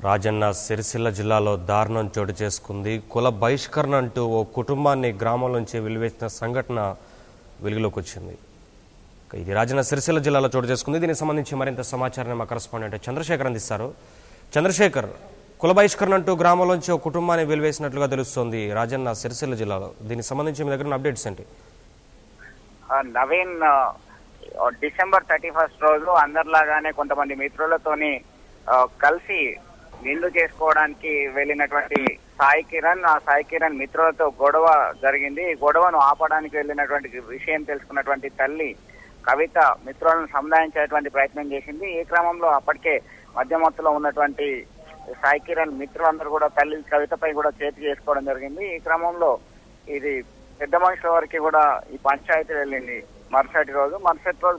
రాజన్న సిరిసిల్ల జిల్లాలో దారుణం చోటు చేసుకుంది. కుల బహిష్కరణ అంటూ ఓ కుటుంబాన్ని గ్రామం నుంచి వెలివేసిన సంఘటన వెలుగులోకి వచ్చింది. ఇది రాజన్న సిరిసిల్ల జిల్లాలో చోటు చేసుకుంది. దీనికి సంబంధించి మరింత సమాచారాన్ని మా కరెస్పాండెంట్ చంద్రశేఖర్ అందిస్తారు. చంద్రశేఖర్, కుల బహిష్కరణ అంటూ గ్రామంలోంచి ఓ కుటుంబాన్ని వెలివేసినట్లుగా తెలుస్తోంది రాజన్న సిరిసిల్ల జిల్లాలో. దీనికి సంబంధించి మీ దగ్గర అప్డేట్స్ ఏంటి? నవీన్, డిసెంబర్ 31 రోజు అందరిలాగానే కొంతమంది మిత్రులతోని కలిసి నిండు చేసుకోవడానికి వెళ్ళినటువంటి సాయి కిరణ్ మిత్రులతో గొడవ జరిగింది. ఈ గొడవను ఆపడానికి వెళ్ళినటువంటి విషయం తెలుసుకున్నటువంటి తల్లి కవిత మిత్రులను సముదాయించేటువంటి ప్రయత్నం చేసింది. ఈ క్రమంలో అప్పటికే మధ్యమత్తులో ఉన్నటువంటి సాయి కిరణ్ మిత్రులందరూ కూడా తల్లి కవితపై కూడా చేతి చేసుకోవడం జరిగింది. ఈ క్రమంలో ఇది పెద్ద మనుషుల వరకు కూడా ఈ పంచాయతీ వెళ్ళింది. మరుసటి రోజు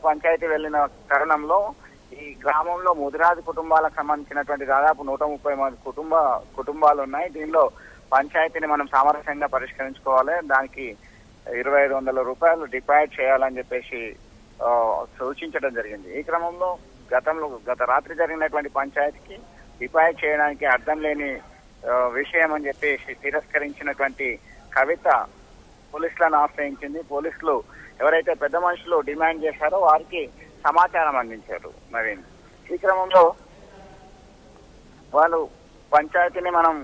పంచాయతీ వెళ్ళిన తరుణంలో ఈ గ్రామంలో ముదిరాజు కుటుంబాలకు సంబంధించినటువంటి దాదాపు 130 మంది కుటుంబాలు ఉన్నాయి. దీనిలో పంచాయతీని మనం సామరస్యంగా పరిష్కరించుకోవాలి, దానికి 2500 రూపాయలు డిపాజిట్ చేయాలని చెప్పేసి సూచించడం జరిగింది. ఈ క్రమంలో గత రాత్రి జరిగినటువంటి పంచాయతీకి డిపాజిట్ చేయడానికి అర్థం లేని విషయం అని చెప్పేసి తిరస్కరించినటువంటి కవిత పోలీసులను ఆశ్రయించింది. పోలీసులు ఎవరైతే పెద్ద మనుషులు డిమాండ్ చేశారో వారికి సమాచారం అందించారు. నవీన్, ఈ క్రమంలో వాళ్ళు పంచాయతీని మనం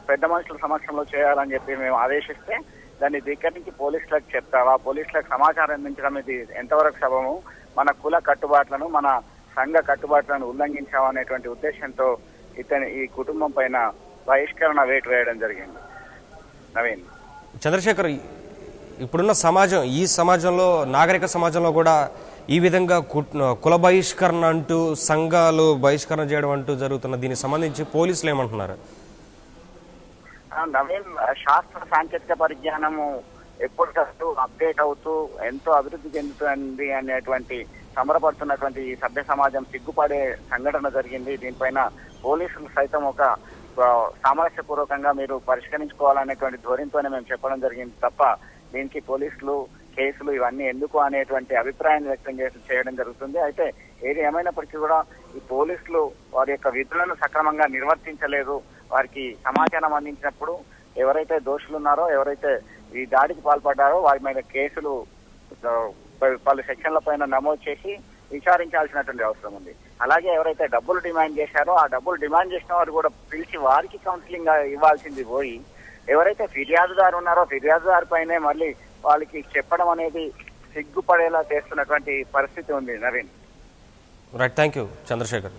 పెద్ద మనుషుల సమక్షంలో చేయాలని చెప్పి మేము ఆదేశిస్తే దాన్ని ధిక్కరించి పోలీసులకు చెప్తావా, పోలీసులకు సమాచారం అందించడం ఇది ఎంతవరకు సబము, మన కుల కట్టుబాట్లను మన సంఘ కట్టుబాట్లను ఉల్లంఘించావా అనేటువంటి ఉద్దేశంతో ఈ కుటుంబం పైన బహిష్కరణ వేటు వేయడం జరిగింది. నవీన్, చంద్రశేఖర్, ఇప్పుడున్న సమాజం, ఈ సమాజంలో నాగరిక సమాజంలో కూడా ఈ విధంగా కుల బహిష్కరణ అంటూ సంఘాలు బహిష్కరణ చేయడం అంటూ జరుగుతున్న దీనికి సంబంధించి పోలీసులు ఏమంటున్నారు? నవీన్, శాస్త్ర సాంకేతిక పరిజ్ఞానము ఎప్పటికప్పుడు అప్డేట్ అవుతూ ఎంతో అభివృద్ధి చెందుతుంది అనేటువంటి సంబరపడుతున్నటువంటి ఈ సభ్య సమాజం సిగ్గుపడే సంఘటన జరిగింది. దీనిపైన పోలీసులు సైతం ఒక సామరస్యపూర్వకంగా మీరు పరిష్కరించుకోవాలనేటువంటి ధోరణితోనే మేము చెప్పడం జరిగింది తప్ప దీనికి పోలీసులు కేసులు ఇవన్నీ ఎందుకు అనేటువంటి అభిప్రాయాన్ని వ్యక్తం చేయడం జరుగుతుంది. అయితే ఏది ఏమైనప్పటికీ కూడా ఈ పోలీసులు వారి యొక్క విధులను సక్రమంగా నిర్వర్తించలేదు. వారికి సమాచారం అందించినప్పుడు ఎవరైతే దోషులు ఉన్నారో, ఎవరైతే ఈ దాడికి పాల్పడ్డారో వారి మీద కేసులు పలు సెక్షన్ల పైన నమోదు చేసి విచారించాల్సినటువంటి అవసరం ఉంది. అలాగే ఎవరైతే డబ్బులు డిమాండ్ చేశారో ఆ డబ్బులు డిమాండ్ చేసిన వారు కూడా పిలిచి వారికి కౌన్సిలింగ్ ఇవ్వాల్సింది పోయి ఎవరైతే ఫిర్యాదుదారు ఉన్నారో ఫిర్యాదుదారు పైనే మళ్ళీ వాళ్ళకి చెప్పడం అనేది సిగ్గుపడేలా చేస్తున్నటువంటి పరిస్థితి ఉంది. Naveen, right, thank you Chandrasekhar.